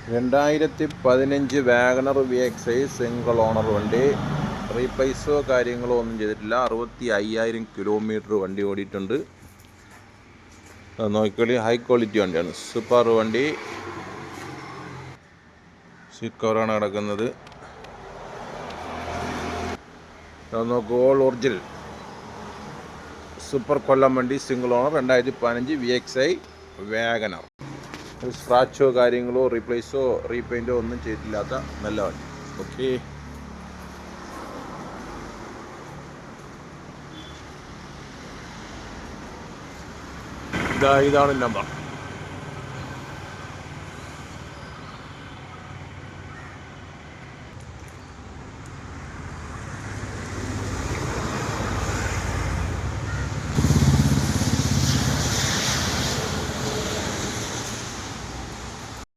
2015 WagonR VXi single owner വണ്ടി. റീപ്ലേസോ കാര്യങ്ങളോ ഒന്നും ചെയ്തിട്ടില്ല. 65,000 കിലോമീറ്റർ വണ്ടി ഓടിയിട്ടുണ്ട്. നോക്കിക്കോളി, ഹൈ ക്വാളിറ്റി വണ്ടിയാണ്. സൂപ്പർ വണ്ടി. സീറ്റ് കവറാണ് കിടക്കുന്നത്. നോക്കൂ, ഓൾ ഒറിജിനൽ സൂപ്പർ കൊല്ലം വണ്ടി, സിംഗിൾ ഓണർ, 2015 VXi വാഗണർ. സ്ക്രാച്ചോ കാര്യങ്ങളോ റീപ്ലേസോ റീപെയിൻറ്റോ ഒന്നും ചെയ്തിട്ടില്ലാത്ത നല്ല വണ്ടി. ഓക്കെ, ഇതാണ് നമ്പർ.